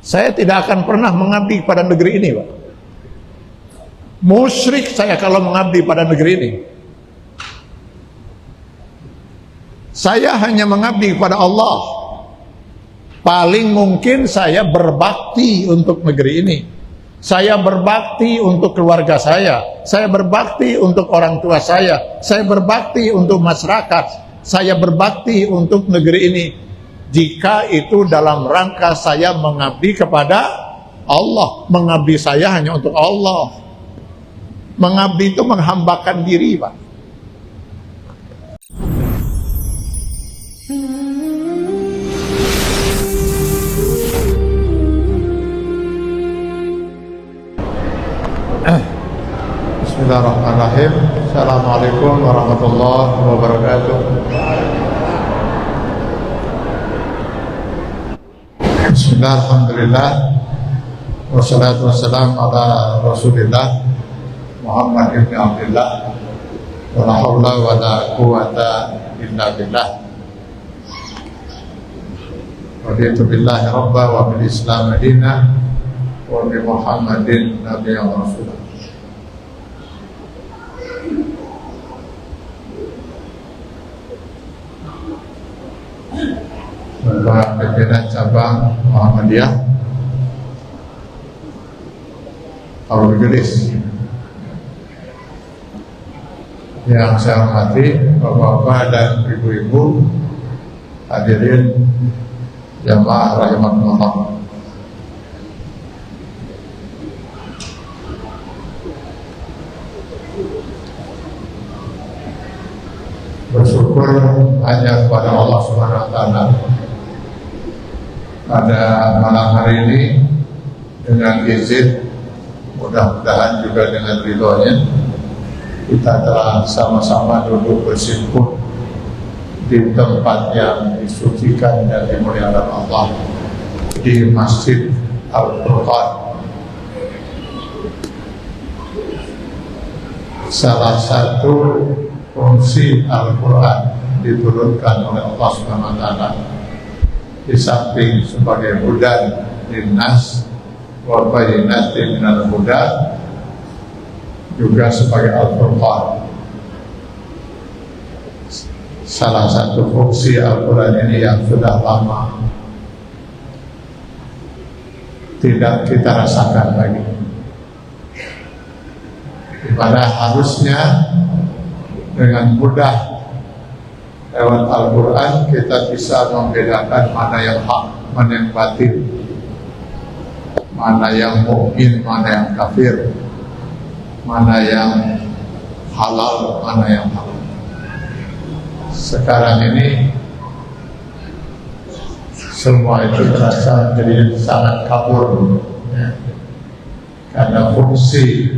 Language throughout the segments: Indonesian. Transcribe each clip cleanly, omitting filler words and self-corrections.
Saya tidak akan pernah mengabdi pada negeri ini, Pak. Musyrik saya kalau mengabdi pada negeri ini. Saya hanya mengabdi kepada Allah. Paling mungkin saya berbakti untuk negeri ini. Saya berbakti untuk keluarga saya berbakti untuk orang tua saya berbakti untuk masyarakat, saya berbakti untuk negeri ini. Jika itu dalam rangka saya mengabdi kepada Allah, mengabdi saya hanya untuk Allah. Mengabdi itu menghambakan diri, Pak. Bismillahirrahmanirrahim. Assalamualaikum warahmatullahi wabarakatuh. Bismillah, alhamdulillah, wassalatu wassalamu ala rasulillah Muhammad ibn Abdullah, wa la hawla wa la quwata illa billah. Raditu billahi rabba wa bil islam madina wa bi Muhammadin nabiyyan wa rasulah. Bapak Pimpinan Cabang Muhammadiyah Paul Gelis, yang saya hormati Bapak-bapak dan Ibu-ibu hadirin jamaah rahimakumullah. Bersyukur hanya kepada Allah Subhanahu wa taala pada malam hari ini, dengan izin, mudah-mudahan juga dengan ridhonya, kita telah sama-sama duduk bersimpuh di tempat yang disucikan dan dimuliakan Allah, di Masjid Al-Furqan. Salah satu fungsi Al-Quran diturunkan oleh Allah Subhanahu wa taala, di samping sebagai hudan linnas wa bayyinatin minal huda, juga sebagai Al-Furqan. Salah satu fungsi Al-Quran ini yang sudah lama tidak kita rasakan lagi, dimana harusnya dengan mudah lewat Al-Quran kita bisa membedakan mana yang hak, mana yang batil, mana yang mukmin, mana yang kafir, mana yang halal, mana yang haram. Sekarang ini semua itu terasa menjadi sangat kabur, ya. Karena fungsi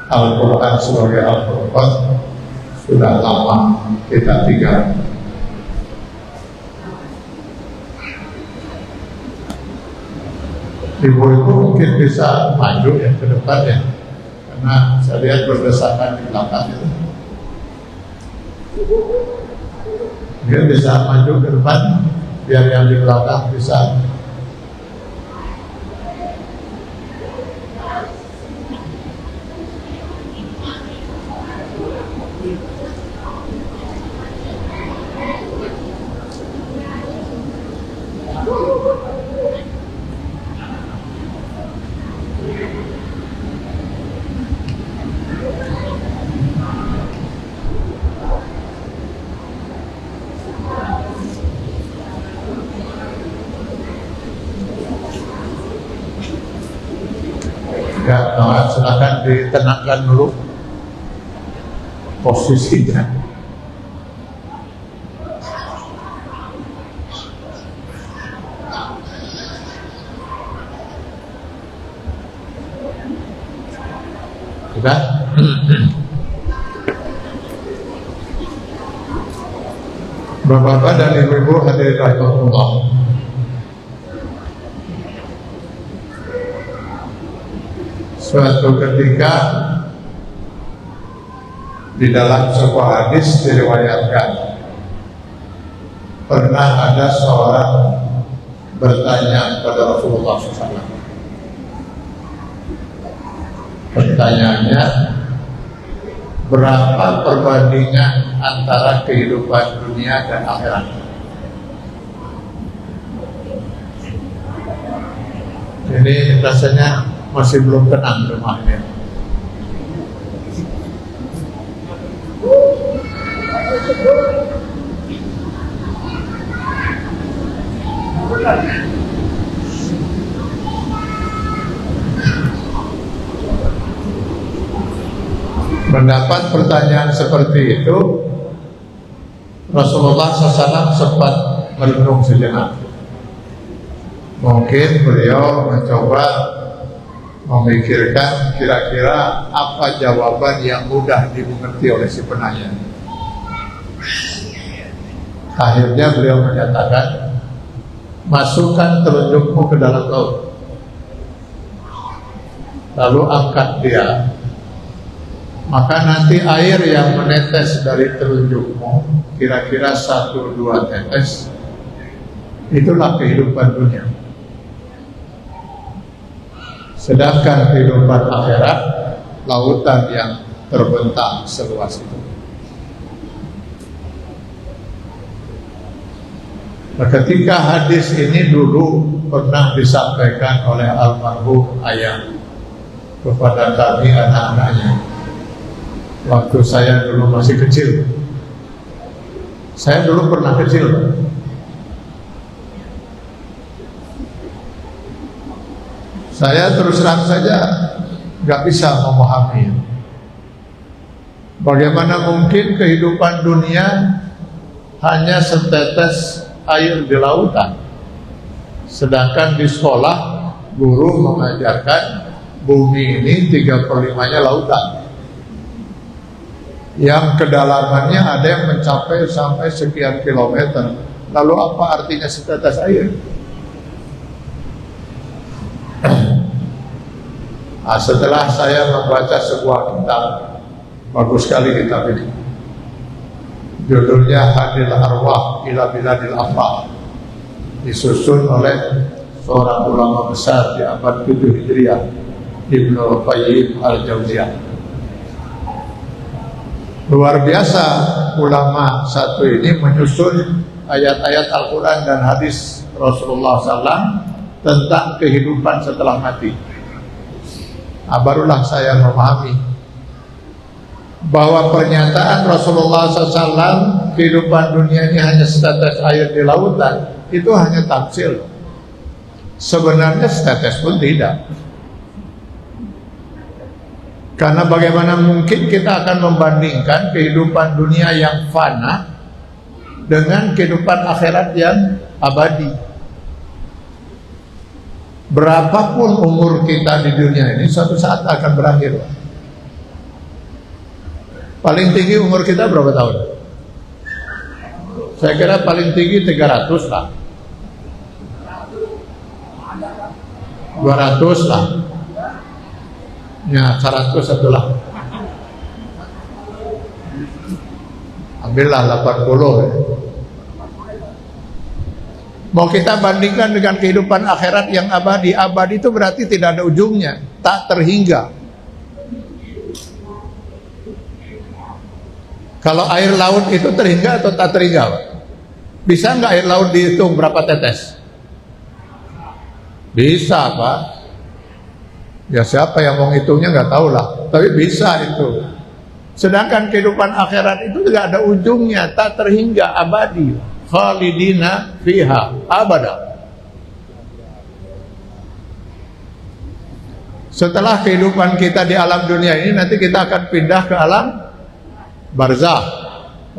Al-Quran sebagai Al-Furqan sudah lama kita tinggal. Ibu-ibu mungkin bisa maju ya ke depan ya, karena saya lihat berdesakan di belakang itu. Mungkin bisa maju ke depan biar yang di belakang bisa. Ya, silakan ditenangkan dulu posisinya. Sudah? Bapak-bapak dan ibu-ibu hadirin rahimakumullah, suatu ketika di dalam sebuah hadis diriwayatkan, pernah ada seorang bertanya kepada Rasulullah SAW. Pertanyaannya, berapa perbandingan antara kehidupan dunia dan akhirat? Ini rasanya masih belum tenang rumahnya. Mendapat pertanyaan seperti itu, Rasulullah SAW sempat merenung sejenak. Mungkin beliau mencoba memikirkan kira-kira apa jawaban yang mudah dimengerti oleh si penanya. Akhirnya beliau menyatakan, masukkan telunjukmu ke dalam laut, lalu angkat dia, maka nanti air yang menetes dari telunjukmu kira-kira 1-2 tetes, itulah kehidupan dunia. Sedangkan kehidupan akhirat, lautan yang terbentang seluas itu. Nah, ketika hadis ini dulu pernah disampaikan oleh almarhum ayah kepada kami anak-anaknya, waktu saya dulu masih kecil. Saya dulu pernah kecil. Saya terus terang saja nggak bisa memahami bagaimana mungkin kehidupan dunia hanya setetes air di lautan, sedangkan di sekolah guru mengajarkan bumi ini 3/5-nya lautan, yang kedalamannya ada yang mencapai sampai sekian kilometer. Lalu apa artinya setetes air? Nah, setelah saya membaca sebuah kitab, bagus sekali kitab ini, judulnya Hadil Arwah ila Biladil Afaq, disusun oleh seorang ulama besar di abad 7 Hijriah, Ibnu Qayyim Al-Jauziyah. Luar biasa ulama satu ini menyusun ayat-ayat Al-Quran dan hadis Rasulullah SAW tentang kehidupan setelah mati. Nah, barulah saya memahami bahwa pernyataan Rasulullah SAW kehidupan dunia ini hanya setetes air di lautan itu hanya tafsir. Sebenarnya setetes pun tidak. Karena bagaimana mungkin kita akan membandingkan kehidupan dunia yang fana dengan kehidupan akhirat yang abadi. Berapapun umur kita di dunia ini suatu saat akan berakhir. Paling tinggi umur kita berapa tahun? Saya kira paling tinggi 300 lah, 200 lah, ya 100 itulah. Ambillah 80 ya. Mau kita bandingkan dengan kehidupan akhirat yang abadi. Abadi itu berarti tidak ada ujungnya, tak terhingga. Kalau air laut itu terhingga atau tak terhingga, Pak? Bisa nggak air laut dihitung berapa tetes? Bisa, Pak. Ya siapa yang mau ngitungnya nggak tahu lah, tapi bisa itu. Sedangkan kehidupan akhirat itu tidak ada ujungnya, tak terhingga, abadi. Khalidina fiha abada. Setelah kehidupan kita di alam dunia ini, nanti kita akan pindah ke alam barzakh.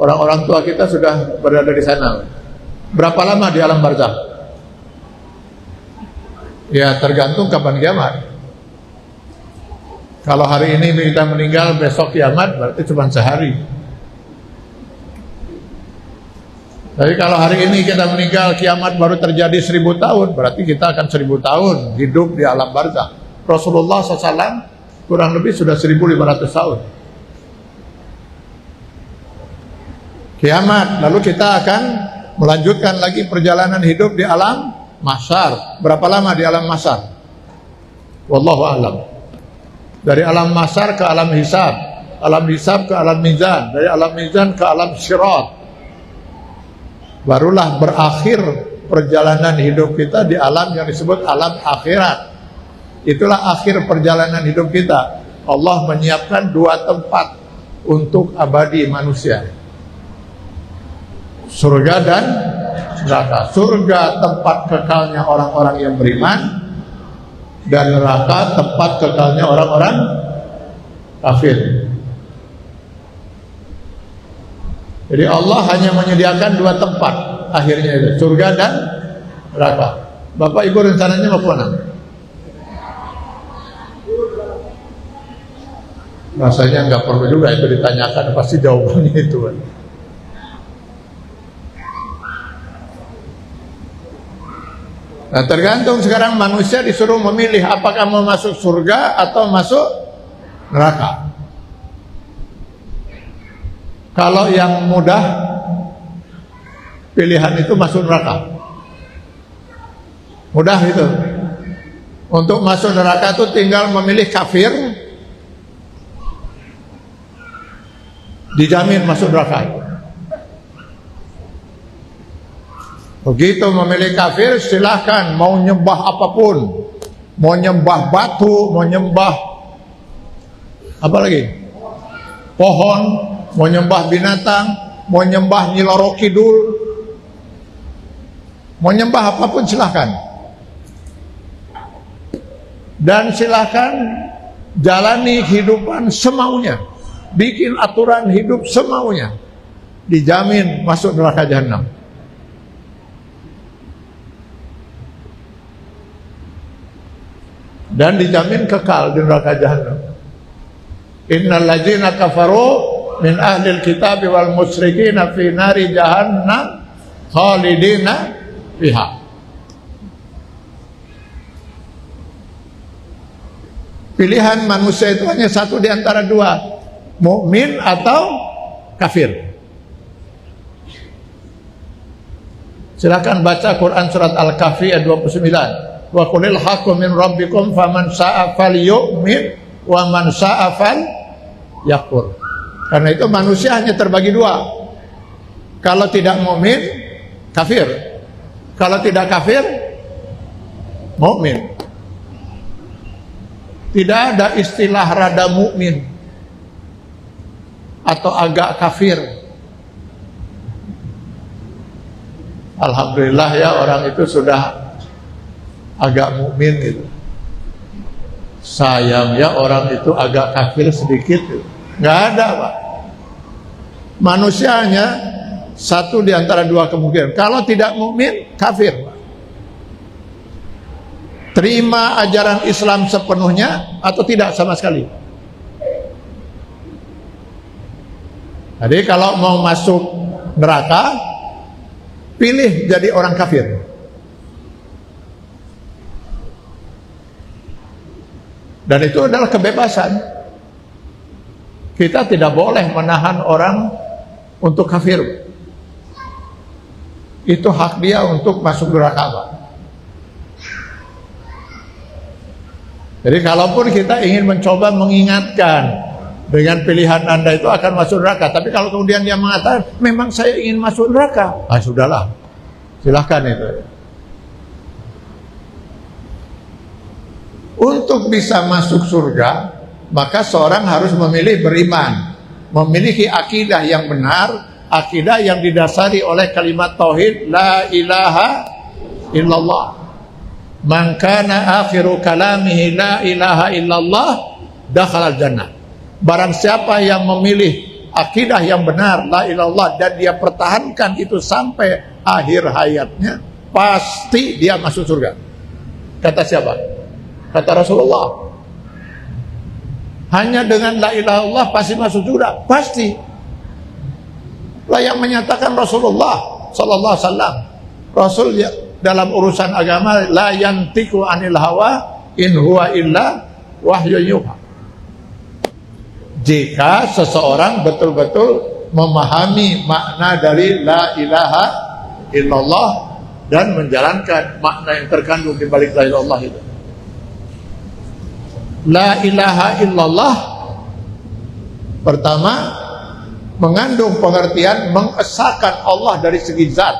Orang-orang tua kita sudah berada di sana. Berapa lama di alam barzakh? Ya tergantung kapan kiamat. Kalau hari ini kita meninggal, besok kiamat, berarti cuma sehari. Tapi kalau hari ini kita meninggal, kiamat baru terjadi 1000 tahun, berarti kita akan 1000 tahun hidup di alam barzakh. Rasulullah SAW kurang lebih sudah 1500 tahun. Kiamat, lalu kita akan melanjutkan lagi perjalanan hidup di alam mahsyar. Berapa lama di alam mahsyar? Wallahu a'lam. Dari alam mahsyar ke alam hisab ke alam mizan, dari alam mizan ke alam sirat. Barulah berakhir perjalanan hidup kita di alam yang disebut alam akhirat. Itulah akhir perjalanan hidup kita. Allah menyiapkan 2 tempat untuk abadi manusia, surga dan neraka. Surga tempat kekalnya orang-orang yang beriman, dan neraka tempat kekalnya orang-orang kafir. Jadi Allah hanya menyediakan 2 tempat akhirnya itu, surga dan neraka. Bapak Ibu rencananya mau kemana? Rasanya nggak perlu juga itu ditanyakan, pasti jawabannya itu. Nah, tergantung sekarang manusia disuruh memilih apakah mau masuk surga atau masuk neraka. Kalau yang mudah, pilihan itu masuk neraka. Mudah itu. Untuk masuk neraka itu tinggal memilih kafir, dijamin masuk neraka. Begitu memilih kafir, silahkan mau nyembah apapun, mau nyembah batu, mau nyembah apa lagi, pohon, mau nyembah binatang, mau nyembah Nyi Loro Kidul, mau nyembah apapun silahkan. Dan silahkan jalani kehidupan semaunya, bikin aturan hidup semaunya, dijamin masuk neraka jahanam. Dan dijamin kekal di neraka jahanam. Innal ladzina kafaru min ahlil kitab wal musyrikin fi nari jahannam khalidina fiha. Pilihan manusia itu hanya satu di antara 2, mukmin atau kafir. Silakan baca Quran surat Al-Kahfi ayat 29. Wa qulil haqqu min rabbikum faman saa'a falyu'min wa man saa'a falyakfur. Karena itu manusia hanya terbagi 2. Kalau tidak mukmin, kafir. Kalau tidak kafir, mukmin. Tidak ada istilah rada mukmin atau agak kafir. Alhamdulillah ya, orang itu sudah agak mukmin gitu. Sayang ya orang itu agak kafir sedikit gitu. Nggak ada Pak. Manusianya satu di antara 2 kemungkinan. Kalau tidak mukmin, kafir Pak. Terima ajaran Islam sepenuhnya atau tidak sama sekali. Jadi kalau mau masuk neraka, pilih jadi orang kafir. Dan itu adalah kebebasan. Kita tidak boleh menahan orang untuk kafir. Itu hak dia untuk masuk neraka, Pak. Jadi kalaupun kita ingin mencoba mengingatkan dengan pilihan Anda itu akan masuk neraka, tapi kalau kemudian dia mengatakan memang saya ingin masuk neraka, sudahlah, silahkan itu. Untuk bisa masuk surga, maka seorang harus memilih beriman, memiliki akidah yang benar, akidah yang didasari oleh kalimat tauhid la ilaha illallah. Man kana akhiru kalamihi la ilaha illallah dakhala jannah. Barang siapa yang memilih akidah yang benar la ilaha illallah dan dia pertahankan itu sampai akhir hayatnya, pasti dia masuk surga. Kata siapa? Kata Rasulullah. Hanya dengan la ilaha illallah pasti masuk surga, pasti. Lah yang menyatakan Rasulullah sallallahu alaihi wasallam. Rasul ya, dalam urusan agama la yantiqu anil hawa in huwa illa wahyu yuha. Jika seseorang betul-betul memahami makna dari la ilaha illallah dan menjalankan makna yang terkandung di balik la ilaha illallah itu. La ilaha illallah pertama mengandung pengertian mengesahkan Allah dari segi zat.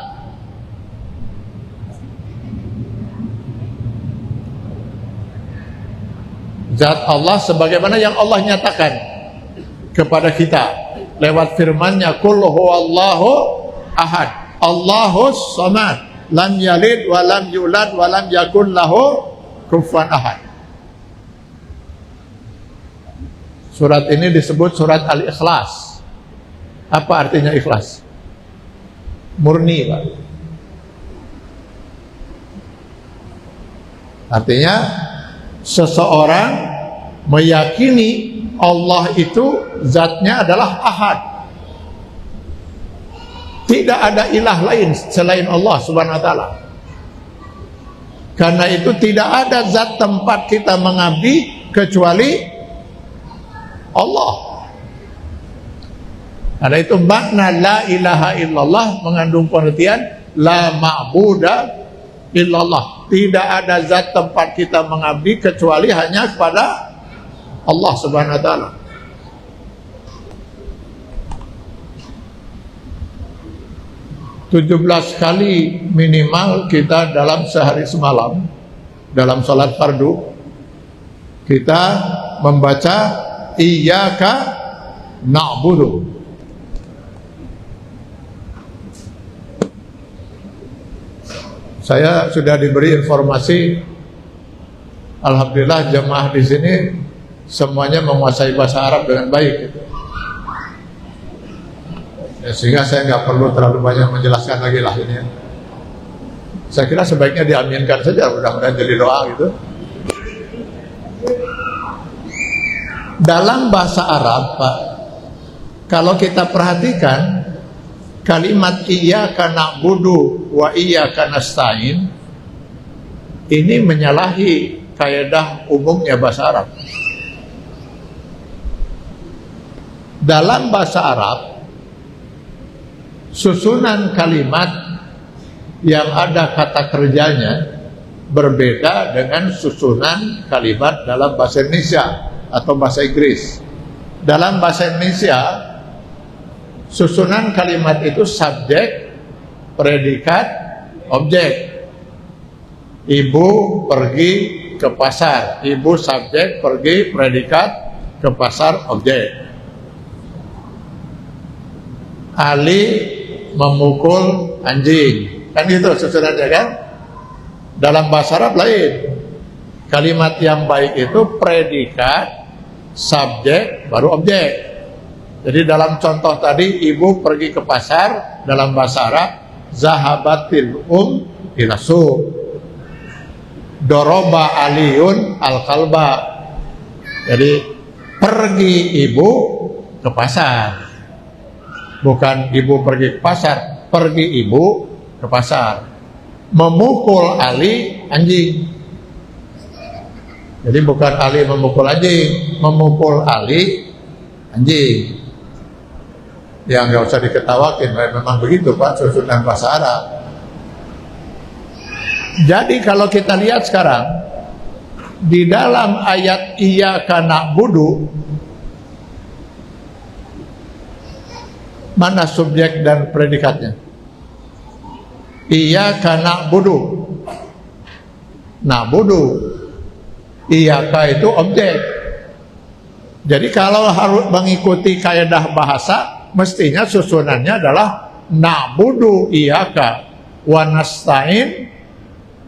Zat Allah sebagaimana yang Allah nyatakan kepada kita lewat firman-Nya, qul huwallahu ahad, Allahus samad, lam yalid wa lam yulad wa lam yakun lahu kufuwan ahad. Surat ini disebut surat Al-Ikhlas. Apa artinya ikhlas? Murni, Pak. Artinya seseorang meyakini Allah itu zatnya adalah ahad. Tidak ada ilah lain selain Allah Subhanahu wa taala. Karena itu tidak ada zat tempat kita mengabdi kecuali Allah. Karena itu makna la ilaha illallah mengandung pengertian la ma'buda illallah. Tidak ada zat tempat kita mengabdi kecuali hanya kepada Allah Subhanahu wa taala. Tujuh 17 kali minimal kita dalam sehari semalam dalam salat fardu kita membaca iyyaka na'budu. Saya sudah diberi informasi, alhamdulillah jemaah di sini semuanya menguasai bahasa Arab dengan baik gitu. Ya, sehingga saya nggak perlu terlalu banyak menjelaskan lagi lah ini. Saya kira sebaiknya diaminkan saja, mudah-mudahan jadi doa gitu. Dalam bahasa Arab, Pak, kalau kita perhatikan kalimat iyyaka na'budu wa iyyaka nasta'in ini menyalahi kaidah umumnya bahasa Arab. Dalam bahasa Arab, susunan kalimat yang ada kata kerjanya berbeda dengan susunan kalimat dalam bahasa Indonesia atau bahasa Inggris. Dalam bahasa Indonesia, susunan kalimat itu subjek, predikat, objek. Ibu pergi ke pasar. Ibu subjek, pergi, predikat, ke pasar, objek. Ali memukul anjing. Kan gitu susunannya kan? Dalam bahasa Arab lain. Kalimat yang baik itu predikat, subjek, baru objek. Jadi dalam contoh tadi, ibu pergi ke pasar, dalam bahasa Arab, zahabatil ila suq. Doroba aliyun al-kalba. Jadi pergi ibu ke pasar. Bukan ibu pergi ke pasar, pergi ibu ke pasar. Memukul Ali anjing. Jadi bukan Ali memukul anjing, memukul Ali anjing. Ya nggak usah diketawakin, memang begitu Pak susunan bahasa Arab. Jadi kalau kita lihat sekarang di dalam ayat iyyaka na'budu, mana subjek dan predikatnya? Iyyaka na'budu. Na'budu. Iyyaka itu objek. Jadi kalau harus mengikuti kaidah bahasa, mestinya susunannya adalah na'budu iyyaka wa nasta'in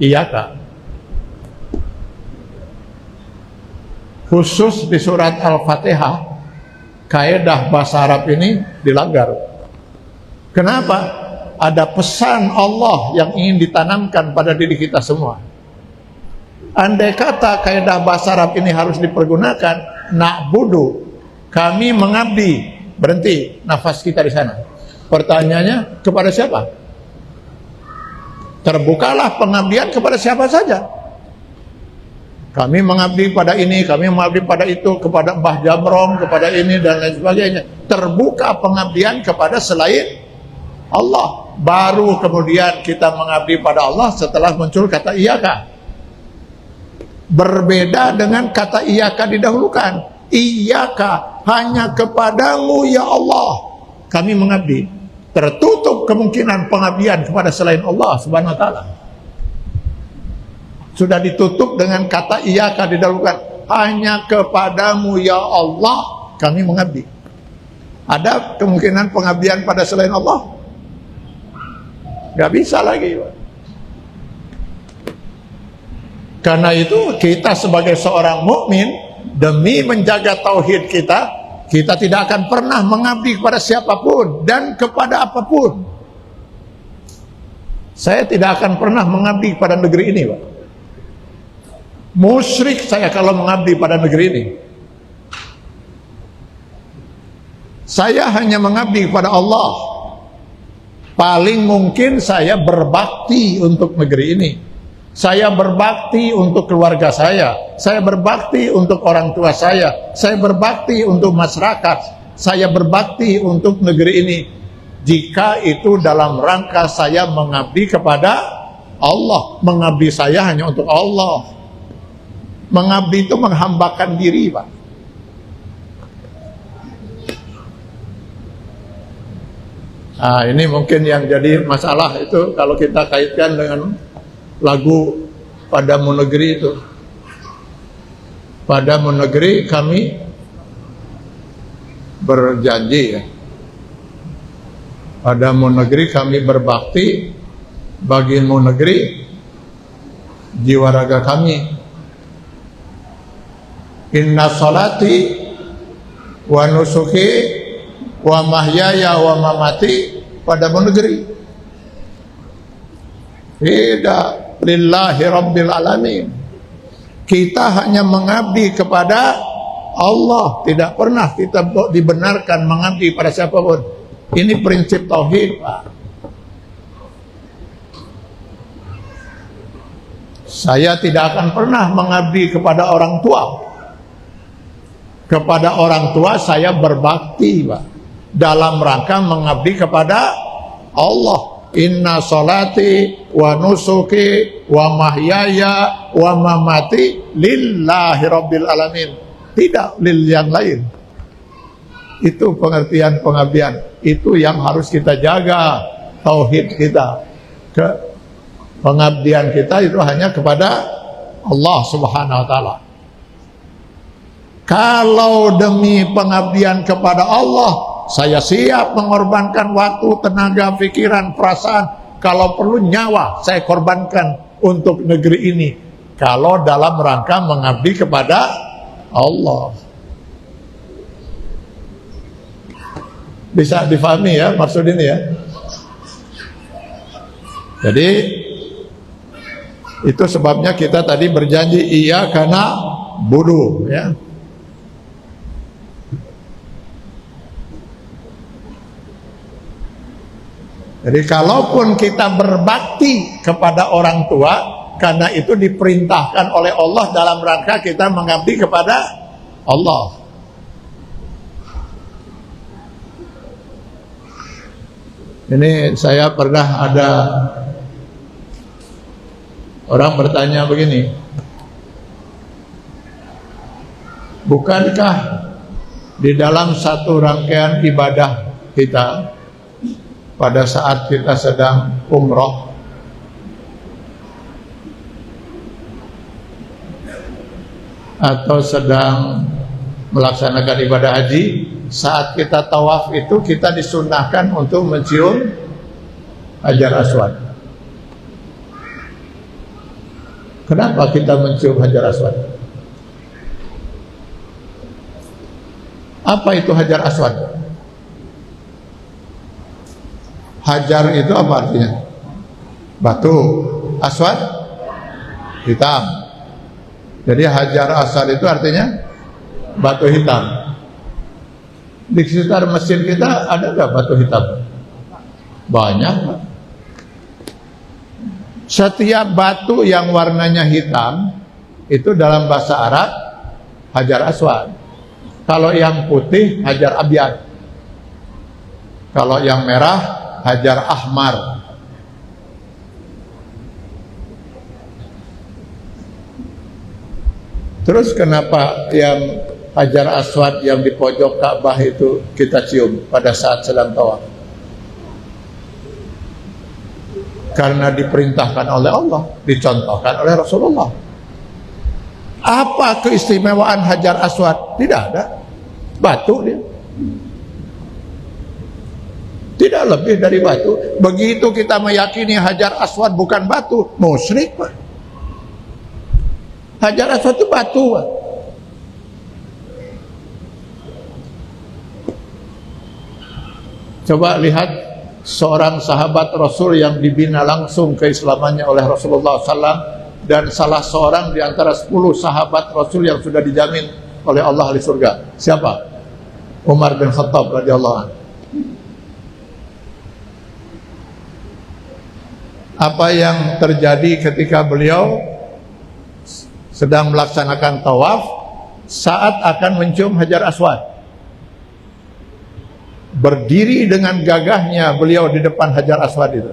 iyyaka. Khusus di surat Al-Fatihah, kaidah bahasa Arab ini dilanggar. Kenapa? Ada pesan Allah yang ingin ditanamkan pada diri kita semua. Andai kata kaidah bahasa Arab ini harus dipergunakan, na'budu, kami mengabdi, berhenti nafas kita di sana. Pertanyaannya, kepada siapa? Terbukalah pengabdian kepada siapa saja. Kami mengabdi pada ini, kami mengabdi pada itu, kepada Mbah Jamrong, kepada ini dan lain sebagainya. Terbuka pengabdian kepada selain Allah. Baru kemudian kita mengabdi pada Allah setelah muncul kata iyaka. Berbeda dengan kata iyaka didahulukan. Iyaka, hanya kepadamu ya Allah kami mengabdi. Tertutup kemungkinan pengabdian kepada selain Allah Subhanahu wa taala. Sudah ditutup dengan kata iyaka didahulukan. Hanya kepadamu ya Allah kami mengabdi. Ada kemungkinan pengabdian pada selain Allah? Gak bisa lagi. Karena itu kita sebagai seorang mukmin, demi menjaga tauhid kita, kita tidak akan pernah mengabdi kepada siapapun dan kepada apapun. Saya tidak akan pernah mengabdi pada negeri ini, Pak. Musyrik saya kalau mengabdi pada negeri ini. Saya hanya mengabdi kepada Allah. Paling mungkin saya berbakti untuk negeri ini. Saya berbakti untuk keluarga saya berbakti untuk orang tua saya berbakti untuk masyarakat, saya berbakti untuk negeri ini. Jika itu dalam rangka saya mengabdi kepada Allah, mengabdi saya hanya untuk Allah. Mengabdi itu menghambakan diri, Pak. Nah, ini mungkin yang jadi masalah itu kalau kita kaitkan dengan lagu Padamu Negeri itu. Padamu negeri kami berjanji ya. Padamu negeri kami berbakti, bagimu negeri jiwa raga kami. Inna salati wa nusuki wa mahyaya wa mamati padamu negeri. Tidak lillahi rabbil alamin. Kita hanya mengabdi kepada Allah, tidak pernah kita dibenarkan mengabdi pada siapapun. Ini prinsip tauhid, Pak. Saya tidak akan pernah mengabdi kepada orang tua. Kepada orang tua saya berbakti, Pak, dalam rangka mengabdi kepada Allah. Inna salati wa nusuki wa mahyaya wa mamati lillahi rabbil alamin. Tidak lil yang lain. Itu pengertian pengabdian. Itu yang harus kita jaga, tauhid kita. Pengabdian kita itu hanya kepada Allah Subhanahu wa taala. Kalau demi pengabdian kepada Allah, saya siap mengorbankan waktu, tenaga, pikiran, perasaan. Kalau perlu nyawa saya korbankan untuk negeri ini. Kalau dalam rangka mengabdi kepada Allah. Bisa difahami ya maksud ini ya. Jadi itu sebabnya kita tadi berjanji iya karena bodoh ya. Jadi kalaupun kita berbakti kepada orang tua, karena itu diperintahkan oleh Allah dalam rangka kita mengabdi kepada Allah. Ini saya pernah ada orang bertanya begini, bukankah di dalam satu rangkaian ibadah kita pada saat kita sedang umroh atau sedang melaksanakan ibadah haji, saat kita tawaf itu kita disunahkan untuk mencium Hajar Aswad. Kenapa kita mencium Hajar Aswad? Apa itu Hajar Aswad? Hajar itu apa artinya? Batu. Aswad hitam. Jadi Hajar Aswad itu artinya batu hitam. Di sekitar masjid kita ada nggak batu hitam? Banyak. Setiap batu yang warnanya hitam itu dalam bahasa Arab Hajar Aswad. Kalau yang putih Hajar Abyad. Kalau yang merah Hajar Ahmar. Terus kenapa yang Hajar Aswad yang di pojok Ka'bah itu kita cium pada saat sedang tawaf? Karena diperintahkan oleh Allah, dicontohkan oleh Rasulullah. Apa keistimewaan Hajar Aswad? Tidak ada. Batu dia. Tidak lebih dari batu. Begitu kita meyakini Hajar Aswad bukan batu, musyrik, Pak. Hajar Aswad itu batu, Pak. Coba lihat seorang sahabat Rasul yang dibina langsung keislamannya oleh Rasulullah SAW, dan salah seorang di antara 10 sahabat Rasul yang sudah dijamin oleh Allah di surga. Siapa? Umar bin Khattab radhiyallahu anhu. Apa yang terjadi ketika beliau sedang melaksanakan tawaf saat akan mencium Hajar Aswad? Berdiri dengan gagahnya beliau di depan Hajar Aswad itu.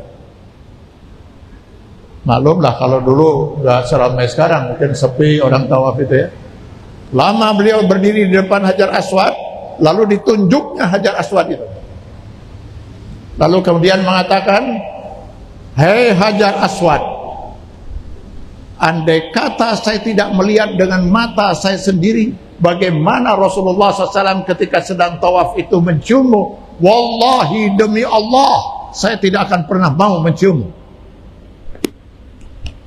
Maklumlah kalau dulu nggak seramai sekarang, mungkin sepi orang tawaf itu ya. Lama beliau berdiri di depan Hajar Aswad, lalu ditunjuknya Hajar Aswad itu. Lalu kemudian mengatakan, "Hei Hajar Aswad, andai kata saya tidak melihat dengan mata saya sendiri bagaimana Rasulullah SAW ketika sedang tawaf itu menciummu, wallahi demi Allah saya tidak akan pernah mau menciummu.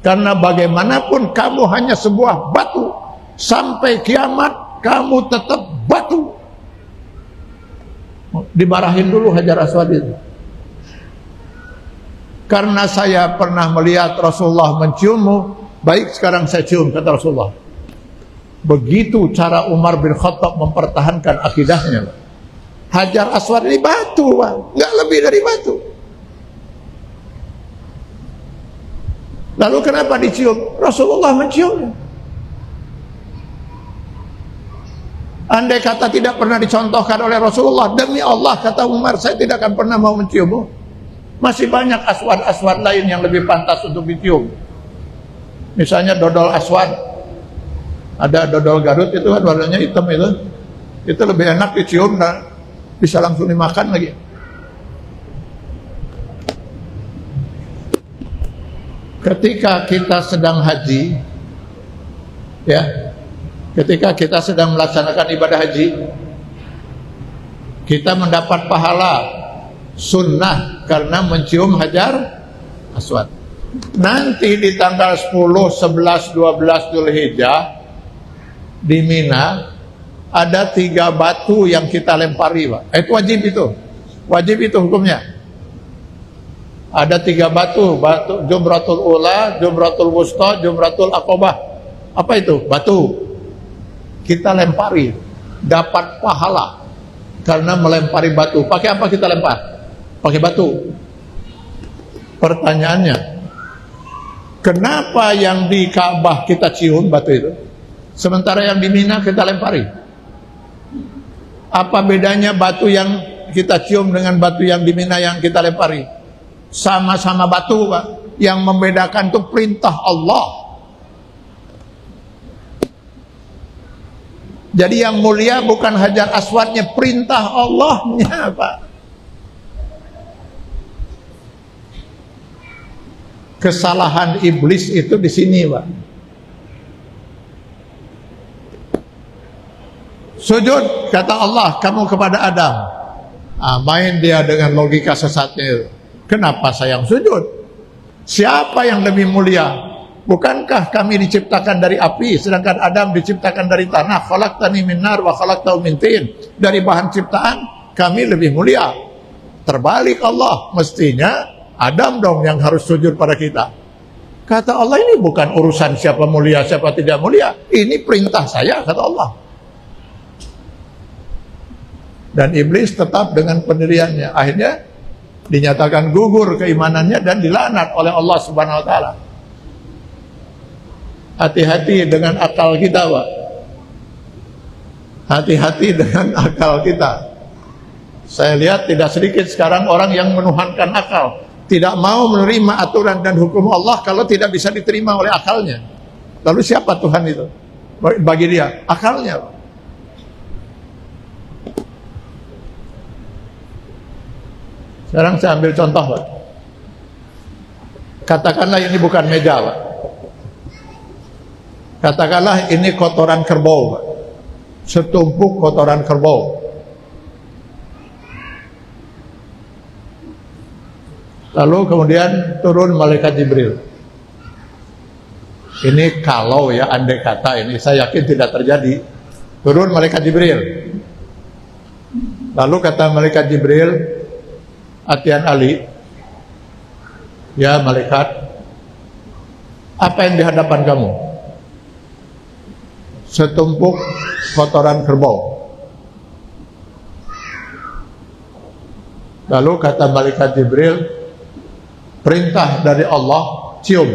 Karena bagaimanapun kamu hanya sebuah batu, sampai kiamat kamu tetap batu." Dimarahin dulu Hajar Aswad itu. "Karena saya pernah melihat Rasulullah menciummu, baik sekarang saya cium," kata Rasulullah. Begitu cara Umar bin Khattab mempertahankan akidahnya. Hajar Aswad ini batu, nggak lebih dari batu. Lalu kenapa dicium? Rasulullah menciumnya. Andai kata tidak pernah dicontohkan oleh Rasulullah, demi Allah kata Umar, saya tidak akan pernah mau menciummu. Masih banyak aswad-aswad lain yang lebih pantas untuk dicium. Misalnya dodol aswad. Ada dodol Garut itu kan warnanya hitam itu. Itu lebih enak dicium dan bisa langsung dimakan lagi. Ketika kita sedang haji, ya, ketika kita sedang melaksanakan ibadah haji, kita mendapat pahala sunnah karena mencium Hajar Aswad. Nanti di tanggal 10, 11, 12 Dzulhijjah di Mina ada 3 batu yang kita lempari, Pak. Itu wajib itu hukumnya. Ada 3 batu, batu Jumratul Ula, Jumratul Wusta, Jumratul Aqobah. Apa itu? Batu. Kita lempari, dapat pahala karena melempari batu. Pakai apa kita lempar? Pakai batu. Pertanyaannya, kenapa yang di Ka'bah kita cium batu itu, sementara yang di Mina kita lempari? Apa bedanya batu yang kita cium dengan batu yang di Mina yang kita lempari? Sama-sama batu, Pak. Yang membedakan itu perintah Allah. Jadi yang mulia bukan Hajar Aswadnya, perintah Allahnya, Pak. Kesalahan iblis itu di sini, Pak. Sujud, kata Allah, kamu kepada Adam. Main dia dengan logika sesatnya itu. Kenapa saya yang sujud? Siapa yang lebih mulia? Bukankah kami diciptakan dari api, sedangkan Adam diciptakan dari tanah? Khalaqtani min nar wa khalaqtahu min tin. Dari bahan ciptaan kami lebih mulia. Terbalik Allah, mestinya Adam dong yang harus sujud pada kita. Kata Allah, ini bukan urusan siapa mulia, siapa tidak mulia. Ini perintah saya, kata Allah. Dan iblis tetap dengan pendiriannya. Akhirnya dinyatakan gugur keimanannya dan dilaknat oleh Allah Subhanahu wa taala. Hati-hati dengan akal kita, Pak. Hati-hati dengan akal kita. Saya lihat tidak sedikit sekarang orang yang menuhankan akal, tidak mau menerima aturan dan hukum Allah kalau tidak bisa diterima oleh akalnya. Lalu siapa Tuhan itu? Bagi dia, akalnya. Sekarang saya ambil contoh, Pak. Katakanlah ini bukan meja, Pak. Katakanlah ini kotoran kerbau, Pak. Setumpuk kotoran kerbau. Lalu kemudian turun malaikat Jibril. Ini kalau ya, andai kata ini, saya yakin tidak terjadi. Turun malaikat Jibril. Lalu kata malaikat Jibril, Atian Ali, ya malaikat, apa yang di hadapan kamu? Setumpuk kotoran kerbau. Lalu kata malaikat Jibril, perintah dari Allah, cium.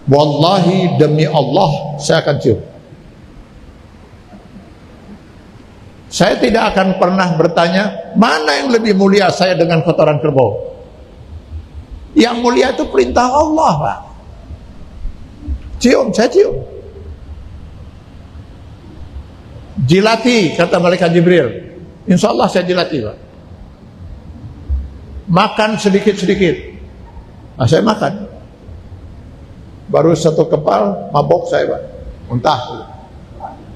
Wallahi, demi Allah, saya akan cium. Saya tidak akan pernah bertanya, mana yang lebih mulia saya dengan kotoran kerbau. Yang mulia itu perintah Allah, Pak. Cium, saya cium. Jilati, kata malaikat Jibril. Insya Allah saya jilati, Pak. Makan sedikit-sedikit. Nah, saya makan. Baru satu kepal, mabok saya, Pak. Muntah.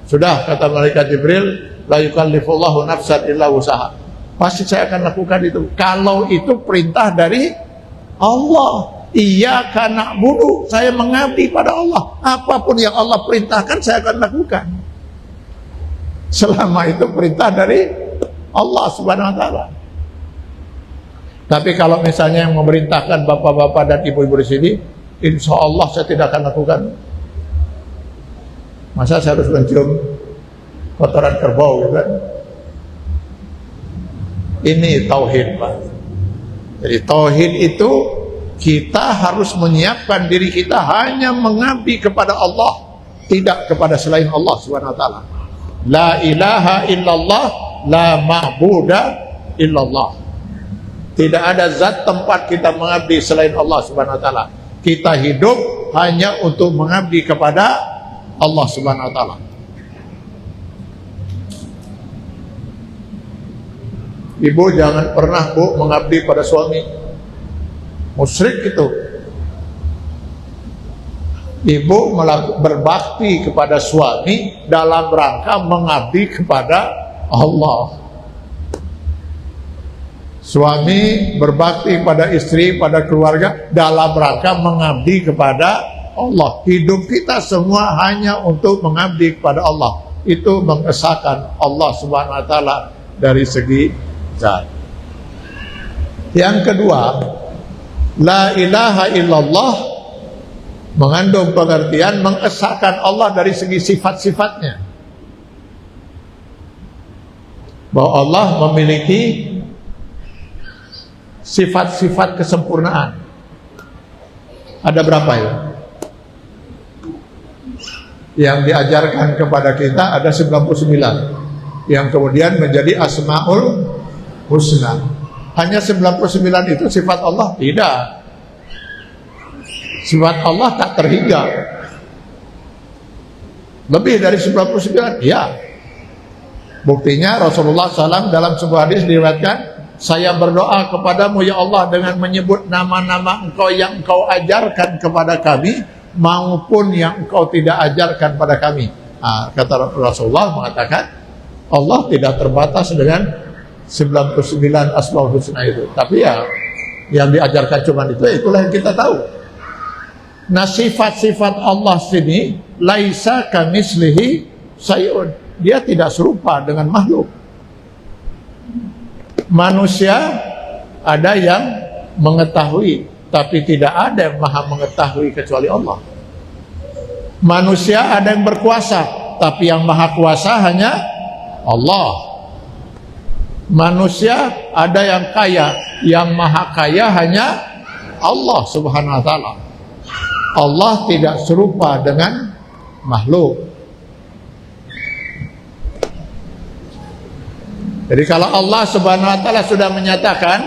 Sudah, kata malaikat Jibril, la yukallifullahu nafsan illa wusaha. Pasti saya akan lakukan itu. Kalau itu perintah dari Allah. Iyyaka na'budu, saya mengabdi pada Allah. Apapun yang Allah perintahkan, saya akan lakukan. Selama itu perintah dari Allah Subhanahu wa ta'ala. Tapi kalau misalnya yang memerintahkan bapak-bapak dan ibu-ibu di sini, insya Allah saya tidak akan lakukan. Masa saya harus mencium kotoran kerbau, gitu kan? Ini tauhid, Pak. Jadi tauhid itu kita harus menyiapkan diri kita hanya mengabdi kepada Allah, tidak kepada selain Allah Subhanahu wa ta'ala. La ilaha illallah, la ma'buda illallah. Tidak ada zat tempat kita mengabdi selain Allah Subhanahu wa ta'ala. Kita hidup hanya untuk mengabdi kepada Allah Subhanahu wa ta'ala. Ibu jangan pernah, Bu, mengabdi pada suami. Musyrik itu. Ibu berbakti kepada suami dalam rangka mengabdi kepada Allah. Suami berbakti pada istri, pada keluarga dalam rangka mengabdi kepada Allah. Hidup kita semua hanya untuk mengabdi kepada Allah. Itu mengesahkan Allah Subhanahu wa ta'ala dari segi zat. Yang kedua, la ilaha illallah mengandung pengertian mengesahkan Allah dari segi sifat-sifatnya. Bahwa Allah memiliki sifat-sifat kesempurnaan. Ada berapa ya? Yang diajarkan kepada kita ada 99. Yang kemudian menjadi Asmaul Husna. Hanya 99 itu sifat Allah? Tidak. Sifat Allah tak terhingga. Lebih dari 99? Ya. Buktinya Rasulullah SAW dalam sebuah hadis diriwayatkan, saya berdoa kepadamu ya Allah dengan menyebut nama-nama engkau yang engkau ajarkan kepada kami maupun yang engkau tidak ajarkan pada kami. Nah, kata Rasulullah mengatakan Allah tidak terbatas dengan 99 Asmaul Husna itu. Tapi ya yang diajarkan cuma itu, itulah yang kita tahu. Nah, sifat-sifat Allah sini laisa kamislihi syai'un. Dia tidak serupa dengan makhluk. Manusia ada yang mengetahui, tapi tidak ada yang maha mengetahui kecuali Allah. Manusia ada yang berkuasa, tapi yang maha kuasa hanya Allah. Manusia ada yang kaya, yang maha kaya hanya Allah Subhanahu wa ta'ala. Allah tidak serupa dengan makhluk. Jadi kalau Allah Subhanahu wa taala sudah menyatakan,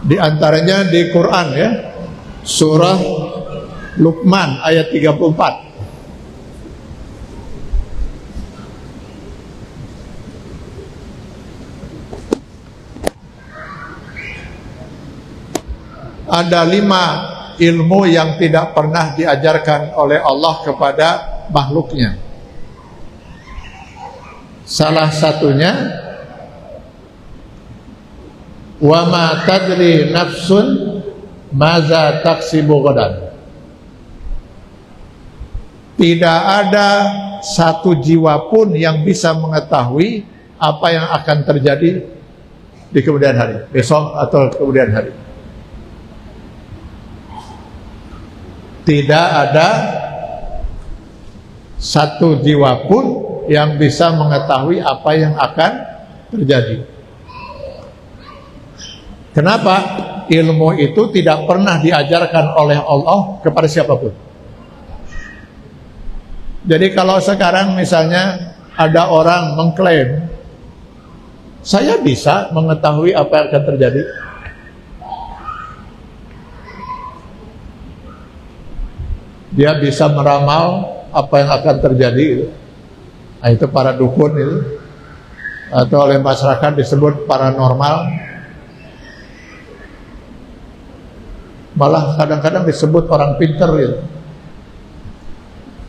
di antaranya di Quran ya, surah Luqman ayat 34. Ada 5 ilmu yang tidak pernah diajarkan oleh Allah kepada makhluknya. Salah satunya, wa ma tadri nafsun maza taksibu ghadan. Tidak ada satu jiwa pun yang bisa mengetahui apa yang akan terjadi di kemudian hari, besok atau kemudian hari. Tidak ada satu jiwa pun yang bisa mengetahui apa yang akan terjadi. Kenapa? Ilmu itu tidak pernah diajarkan oleh Allah kepada siapapun. Jadi kalau sekarang misalnya ada orang mengklaim, saya bisa mengetahui apa yang akan terjadi, dia bisa meramal apa yang akan terjadi gitu. Nah, itu para dukun itu, atau oleh masyarakat disebut paranormal. Malah kadang-kadang disebut orang pinter gitu,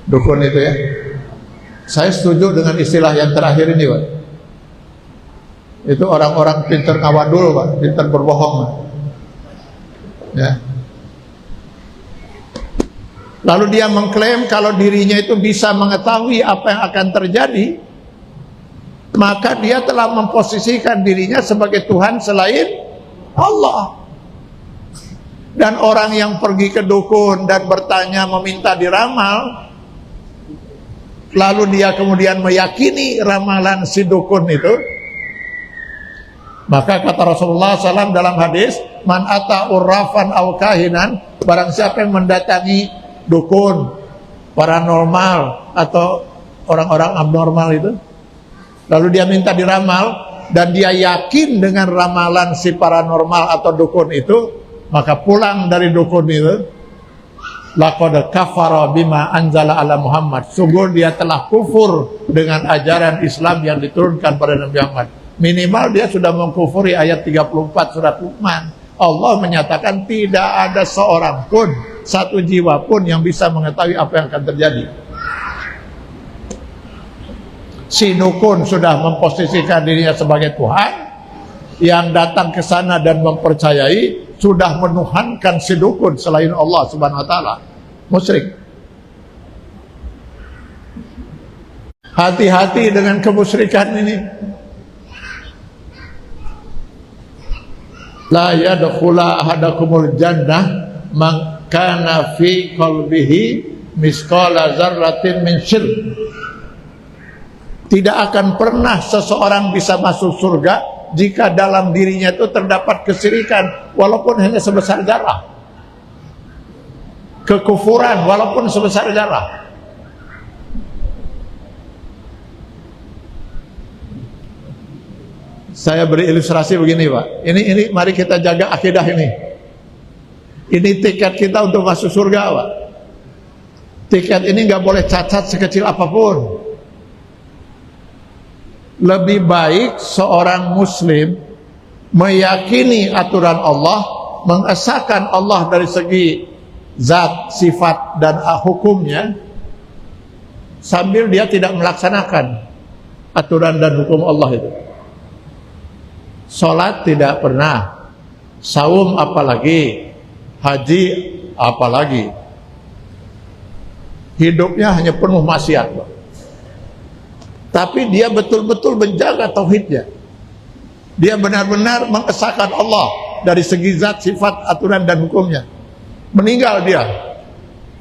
dukun itu ya. Saya setuju dengan istilah yang terakhir ini, Pak. Itu orang-orang pinter ngawadul, Pak, pinter berbohong, Pak. Ya. Lalu dia mengklaim kalau dirinya itu bisa mengetahui apa yang akan terjadi, maka dia telah memposisikan dirinya sebagai Tuhan selain Allah. Dan orang yang pergi ke dukun dan bertanya meminta diramal, lalu dia kemudian meyakini ramalan si dukun itu, maka kata Rasulullah SAW dalam hadis, man ata urrafan aw kahinan, barang siapa yang mendatangi dukun, paranormal atau orang-orang abnormal itu, lalu dia minta diramal dan dia yakin dengan ramalan si paranormal atau dukun itu, maka pulang dari dukun itu, laqad kafara bima anzala ala Muhammad, sungguh dia telah kufur dengan ajaran Islam yang diturunkan pada Nabi Muhammad. Minimal dia sudah mengkufuri ayat 34 surat Luqman. Allah menyatakan tidak ada seorang pun, satu jiwa pun yang bisa mengetahui apa yang akan terjadi. Si dukun sudah memposisikan dirinya sebagai Tuhan, yang datang ke sana dan mempercayai sudah menuhankan si dukun selain Allah Subhanahu wa taala. Musyrik. Hati-hati dengan kemusyrikan ini. La yadkhula ahadakumul jannah man kana fi qalbihi misqala dzarratin min syirk. Tidak akan pernah seseorang bisa masuk surga jika dalam dirinya itu terdapat kesyirikan walaupun hanya sebesar zarah, kekufuran walaupun sebesar zarah. Saya beri ilustrasi begini, Pak. Ini mari kita jaga akidah ini. Ini tiket kita untuk masuk surga, Pak. Tiket ini nggak boleh cacat sekecil apapun. Lebih baik seorang muslim meyakini aturan Allah, mengesahkan Allah dari segi zat, sifat, dan hukumnya, sambil dia tidak melaksanakan aturan dan hukum Allah itu. Sholat tidak pernah, saum apalagi, haji apalagi, hidupnya hanya penuh maksiat, Pak. Tapi dia betul-betul menjaga tauhidnya. Dia benar-benar mengesahkan Allah dari segi zat, sifat, aturan, dan hukumnya. Meninggal dia,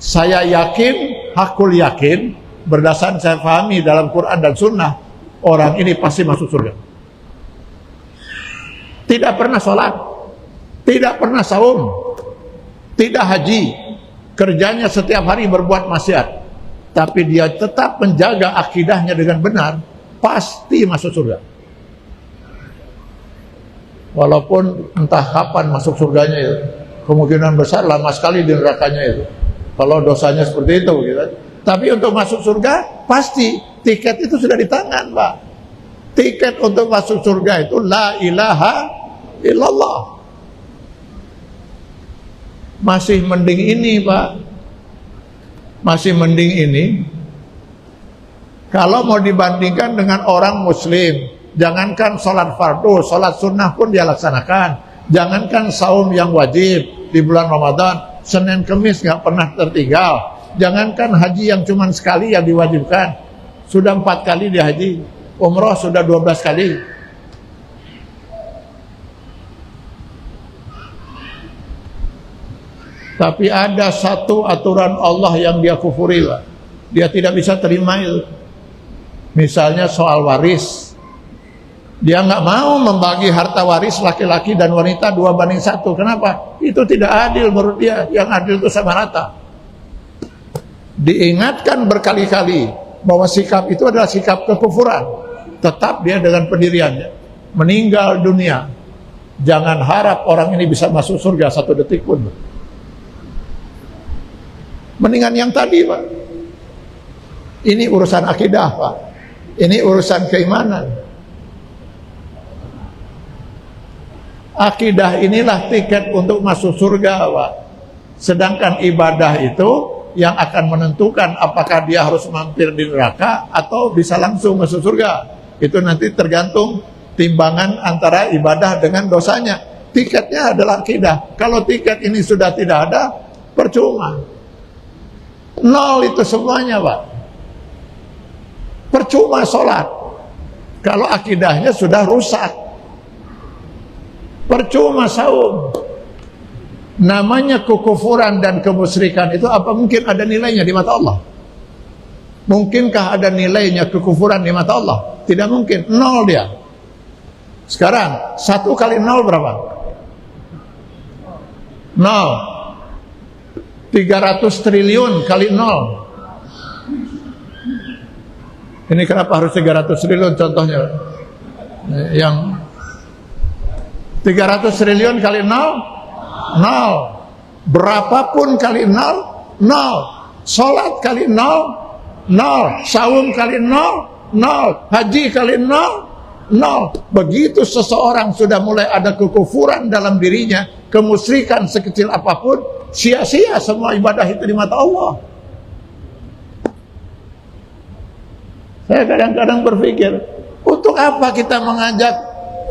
saya yakin, hakul yakin, berdasarkan saya pahami dalam Quran dan Sunnah, orang ini pasti masuk surga. Tidak pernah sholat, tidak pernah saum, tidak haji, kerjanya setiap hari berbuat maksiat, tapi dia tetap menjaga akidahnya dengan benar. pasti masuk surga. Walaupun entah kapan masuk surganya itu, kemungkinan besar lama sekali di nerakanya itu. Kalau dosanya seperti itu, gitu. Tapi untuk masuk surga pasti tiket itu sudah di tangan, Pak. Tiket untuk masuk surga itu la ilaha illallah. Masih mending ini, Pak. Masih mending ini. Kalau mau dibandingkan dengan orang muslim, jangankan sholat fardu, sholat sunnah pun dia laksanakan. Jangankan saum yang wajib di bulan Ramadan, Senin Kemis nggak pernah tertinggal. Jangankan haji yang cuma sekali yang diwajibkan, sudah 4 kali dia haji. Umroh sudah 12 kali. Tapi ada satu aturan Allah yang dia kufuri, Pak. Dia tidak bisa terima itu. Misalnya soal waris. Dia nggak mau membagi harta waris laki-laki dan wanita 2:1. Kenapa? Itu tidak adil menurut dia. Yang adil itu sama rata. Diingatkan berkali-kali bahwa sikap itu adalah sikap kekufuran. Tetap dia dengan pendiriannya. Meninggal dunia. Jangan harap orang ini bisa masuk surga 1 detik pun. Mendingan yang tadi, Pak. Ini urusan akidah, Pak. Ini urusan keimanan. Akidah inilah tiket untuk masuk surga, Pak. Sedangkan ibadah itu yang akan menentukan apakah dia harus mampir di neraka atau bisa langsung masuk surga. Itu nanti tergantung timbangan antara ibadah dengan dosanya. Tiketnya adalah akidah. Kalau tiket ini sudah tidak ada, percuma. 0 itu semuanya, Pak. Percuma sholat kalau akidahnya sudah rusak. Percuma saum. Namanya kekufuran dan kemusyrikan itu apa mungkin ada nilainya di mata Allah? Mungkinkah ada nilainya kekufuran di mata Allah? Tidak mungkin. 0 dia. Sekarang 1 kali 0 berapa? 0. 300 triliun kali 0. Ini kenapa harus 300 triliun contohnya? Yang 300 triliun kali 0, 0. Berapapun kali 0, 0. Salat kali 0, 0. Saum kali 0, 0. Haji kali 0, 0. Begitu seseorang sudah mulai ada kekufuran dalam dirinya, kemusyrikan sekecil apapun, sia-sia semua ibadah itu di mata Allah. Saya kadang-kadang berpikir, untuk apa kita mengajak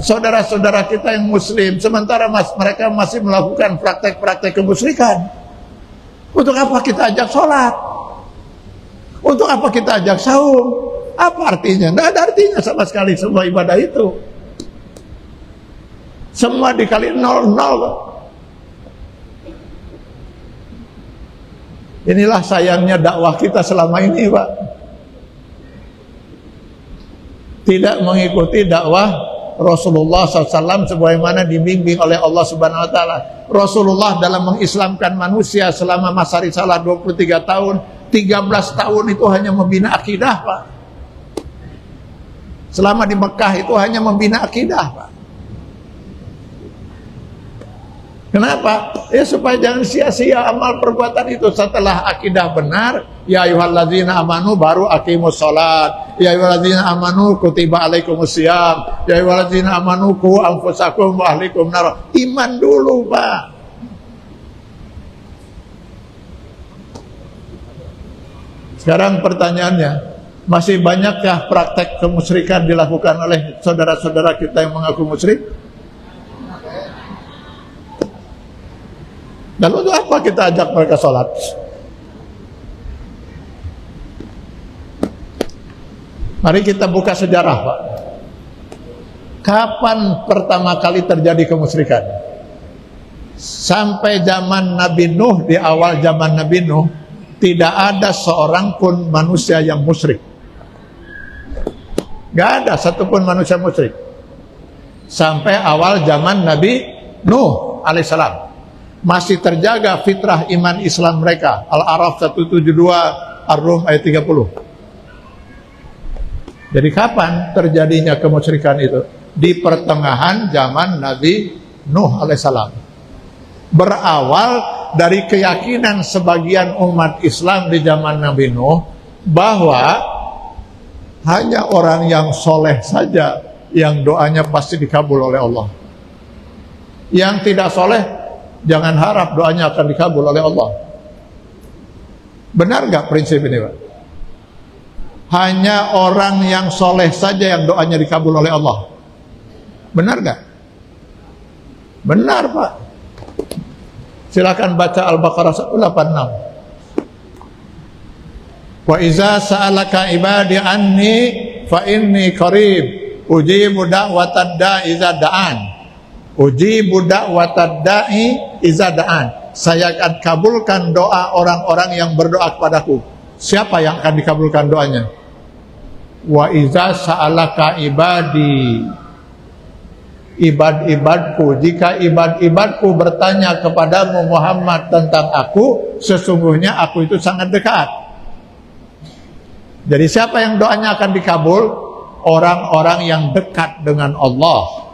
saudara-saudara kita yang muslim, sementara mereka masih melakukan praktek-praktek kemusyrikan? Untuk apa kita ajak sholat? Untuk apa kita ajak saum? Apa artinya? Tidak ada artinya sama sekali semua ibadah itu. Semua dikali 0. Inilah sayangnya dakwah kita selama ini, Pak. Tidak mengikuti dakwah Rasulullah SAW sebagaimana dibimbing oleh Allah Subhanahu Wa Taala. Rasulullah dalam mengislamkan manusia selama masa risalah 23 tahun, 13 tahun itu hanya membina akidah, Pak. Selama di Mekah itu hanya membina akidah, Pak. Kenapa? Ya supaya jangan sia-sia amal perbuatan itu. Setelah akidah benar, ya ayyuhalladzina amanu baru aqimus sholat, ya ayyuhalladzina amanu kutiba alaikumusiyam, ya ayyuhalladzina amanu qu anfusakum wa ahlikum nar. Iman dulu, Pak. Sekarang pertanyaannya, masih banyakkah praktek kemusyrikan dilakukan oleh saudara-saudara kita yang mengaku musyrik? Dan untuk apa kita ajak mereka sholat? Mari kita buka sejarah, Pak. Kapan pertama kali terjadi kemusyrikan? Sampai zaman Nabi Nuh, di awal zaman Nabi Nuh, tidak ada seorang pun manusia yang musyrik. Gak ada satupun manusia musyrik. Sampai awal zaman Nabi Nuh alaihissalam. Masih terjaga fitrah iman Islam mereka. Al-A'raf 172, Ar-Rum ayat 30. Jadi kapan terjadinya kemusyrikan itu? Di pertengahan zaman Nabi Nuh alaihissalam. Berawal dari keyakinan sebagian umat Islam di zaman Nabi Nuh bahwa hanya orang yang soleh saja yang doanya pasti dikabul oleh Allah. Yang tidak soleh, jangan harap doanya akan dikabul oleh Allah. Benar nggak prinsip ini, Pak? Hanya orang yang soleh saja yang doanya dikabul oleh Allah. Benar nggak? Benar, Pak. Silakan baca Al-Baqarah 186. Wa iza sa'alaka ibadi anni fa inni qarib ujibu da'watad da'i iza da'an. Ujibu da'watad da'i iza da'an. Saya akan kabulkan doa orang-orang yang berdoa kepadaku. Siapa yang akan dikabulkan doanya? Wa iza sa'alaka ibadi, ibad-ibadku, jika ibad-ibadku bertanya kepadamu Muhammad tentang aku, sesungguhnya aku itu sangat dekat. Jadi siapa yang doanya akan dikabul? Orang-orang yang dekat dengan Allah.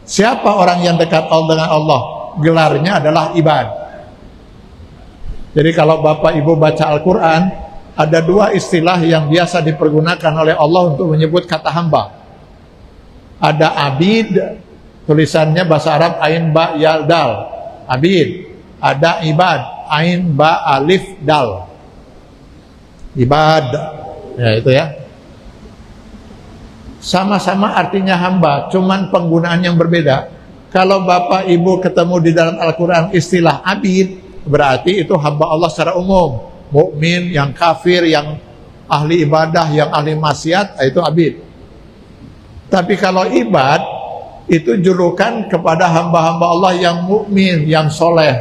Siapa orang yang dekat dengan Allah? Gelarnya adalah ibad. Jadi kalau Bapak Ibu baca Al-Quran, ada dua istilah yang biasa dipergunakan oleh Allah untuk menyebut kata hamba. Ada abid, tulisannya bahasa Arab ain ba ya dal, abid. Ada ibad, ain ba alif dal, ibad. Ya itu ya. Sama-sama artinya hamba, cuman penggunaan yang berbeda. Kalau Bapak Ibu ketemu di dalam Al-Quran istilah abid, berarti itu hamba Allah secara umum. Mukmin, yang kafir, yang ahli ibadah, yang ahli maksiat, itu abid. Tapi kalau ibad, itu julukan kepada hamba-hamba Allah yang mukmin, yang soleh.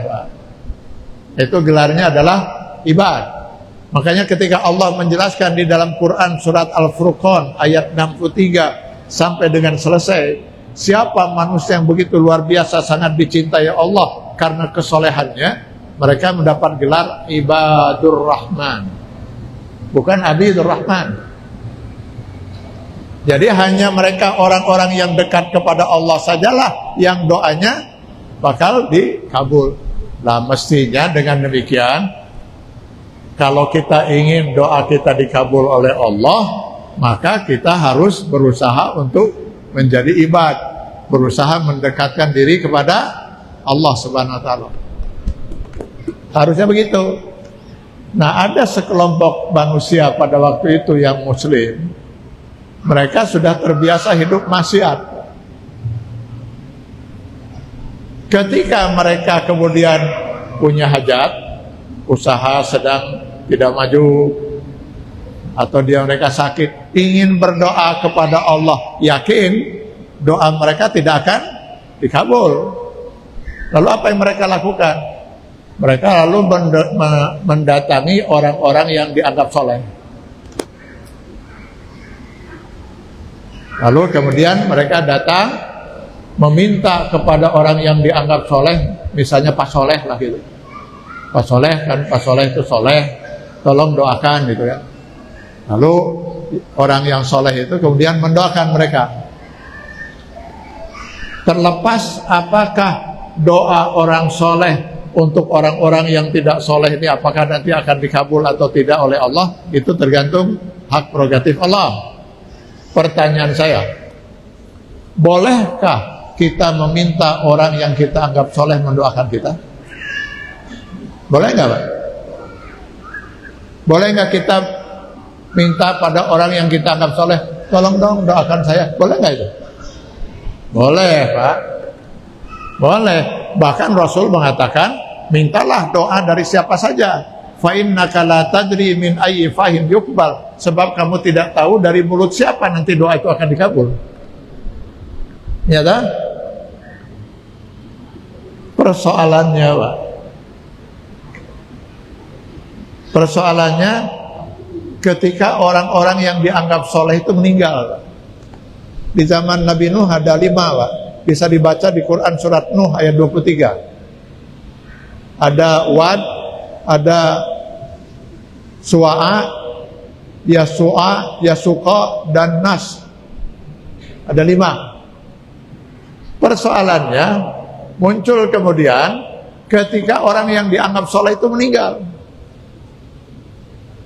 Itu gelarnya adalah ibad. Makanya ketika Allah menjelaskan di dalam Quran surat Al-Furqan ayat 63 sampai dengan selesai, siapa manusia yang begitu luar biasa sangat dicintai Allah karena kesolehannya, mereka mendapat gelar Ibadur Rahman, bukan Abidur Rahman. Jadi hanya mereka orang-orang yang dekat kepada Allah sajalah yang doanya bakal dikabul. Nah mestinya dengan demikian, kalau kita ingin doa kita dikabul oleh Allah, maka kita harus berusaha untuk menjadi ibad, berusaha mendekatkan diri kepada Allah Subhanahu wa Ta'ala. Harusnya begitu. Nah ada sekelompok manusia pada waktu itu yang muslim, mereka sudah terbiasa hidup maksiat. Ketika mereka kemudian punya hajat, usaha sedang tidak maju, atau mereka sakit, ingin berdoa kepada Allah, yakin doa mereka tidak akan dikabul. Lalu apa yang mereka lakukan? Mereka lalu mendatangi orang-orang yang dianggap soleh. Lalu kemudian mereka datang meminta kepada orang yang dianggap soleh, misalnya Pak Soleh lah gitu. Pak Soleh kan, Pak Soleh itu soleh, tolong doakan gitu ya. Lalu orang yang soleh itu kemudian mendoakan mereka. Terlepas apakah doa orang soleh untuk orang-orang yang tidak soleh ini apakah nanti akan dikabul atau tidak oleh Allah, itu tergantung hak prerogatif Allah. Pertanyaan saya, bolehkah kita meminta orang yang kita anggap soleh mendoakan kita? Boleh nggak, Pak? Boleh nggak kita minta pada orang yang kita anggap soleh, tolong dong doakan saya? Boleh nggak itu? Boleh, Pak. Boleh. Bahkan Rasul mengatakan, mintalah doa dari siapa saja. Fa innaka la tadri min ayyi fahin yuqbal. Sebab kamu tidak tahu dari mulut siapa nanti doa itu akan dikabul. Ya kan? Persoalannya, Pak. Persoalannya ketika orang-orang yang dianggap soleh itu meninggal. Di zaman Nabi Nuh ada 5, Pak. Bisa dibaca di Quran surat Nuh ayat 23. Ada Wad, ada Suwa'a, Yasu'a, Yasuqa, dan Nas. Ada 5. Persoalannya muncul kemudian ketika orang yang dianggap soleh itu meninggal.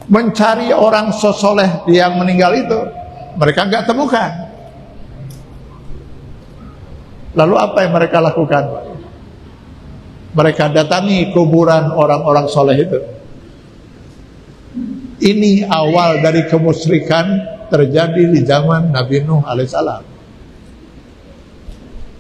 Mencari orang sesoleh yang meninggal itu, mereka nggak temukan. Lalu apa yang mereka lakukan? Mereka datangi kuburan orang-orang soleh itu. Ini awal dari kemusyrikan terjadi di zaman Nabi Nuh alaihissalam.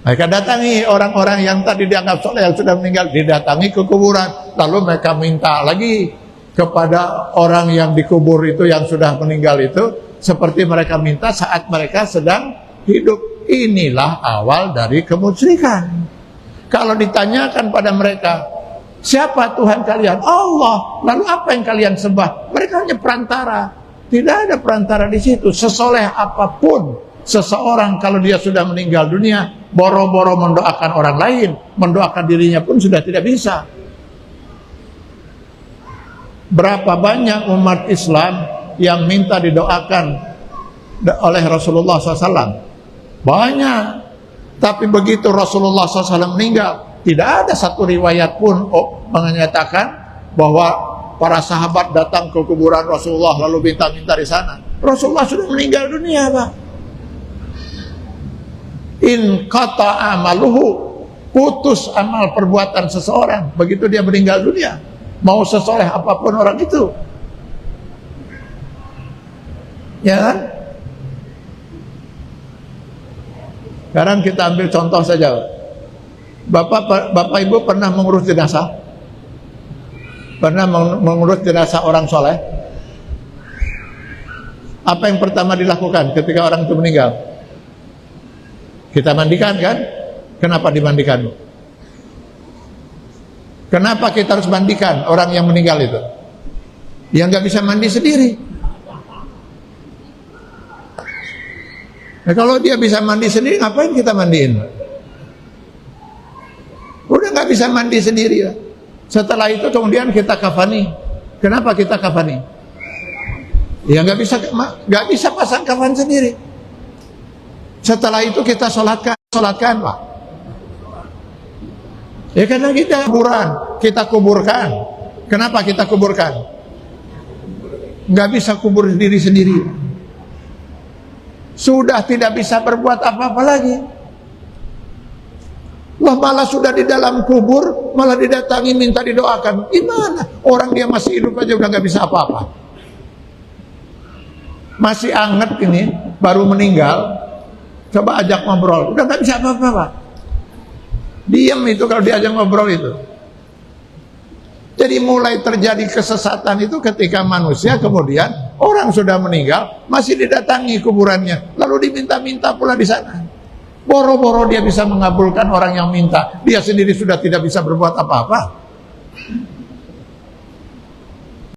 Mereka datangi orang-orang yang tadi dianggap soleh yang sudah meninggal, didatangi ke kuburan, lalu mereka minta lagi kepada orang yang dikubur itu yang sudah meninggal itu, seperti mereka minta saat mereka sedang hidup. Inilah awal dari kemusyrikan. Kalau ditanyakan pada mereka, siapa Tuhan kalian? Allah. Lalu apa yang kalian sembah? Mereka hanya perantara. Tidak ada perantara di situ. Sesoleh apapun seseorang, kalau dia sudah meninggal dunia, boro-boro mendoakan orang lain, mendoakan dirinya pun sudah tidak bisa. Berapa banyak umat Islam yang minta didoakan oleh Rasulullah SAW? Banyak. Tapi begitu Rasulullah SAW meninggal, tidak ada satu riwayat pun menyatakan bahwa para sahabat datang ke kuburan Rasulullah lalu minta-minta di sana. Rasulullah sudah meninggal dunia, Pak. In qata amaluhu, putus amal perbuatan seseorang begitu dia meninggal dunia, mau sesoleh apapun orang itu. Ya kan? Sekarang kita ambil contoh saja. Bapak Ibu pernah mengurus jenazah? Pernah mengurus jenazah orang soleh? Apa yang pertama dilakukan ketika orang itu meninggal? Kita mandikan kan? Kenapa dimandikan? Kenapa kita harus mandikan orang yang meninggal itu? Yang nggak bisa mandi sendiri. Nah, kalau dia bisa mandi sendiri, ngapain kita mandiin? Udah nggak bisa mandi sendiri ya. Setelah itu kemudian kita kafani. Kenapa kita kafani? Ya nggak bisa pasang kafan sendiri. Setelah itu kita sholatkan Pak. Ya karena kita kuburkan. Kenapa kita kuburkan? Nggak bisa kubur diri sendiri. Sudah tidak bisa berbuat apa-apa lagi. Wah, malah sudah di dalam kubur, malah didatangi minta didoakan. Gimana? Orang dia masih hidup aja udah nggak bisa apa-apa. Masih anget ini, baru meninggal. Coba ajak ngobrol, udah nggak bisa apa-apa, Pak. Diam itu kalau diajak ngobrol itu. Jadi mulai terjadi kesesatan itu ketika manusia kemudian orang sudah meninggal masih didatangi kuburannya, lalu diminta-minta pula di sana. Boro-boro dia bisa mengabulkan orang yang minta, dia sendiri sudah tidak bisa berbuat apa-apa.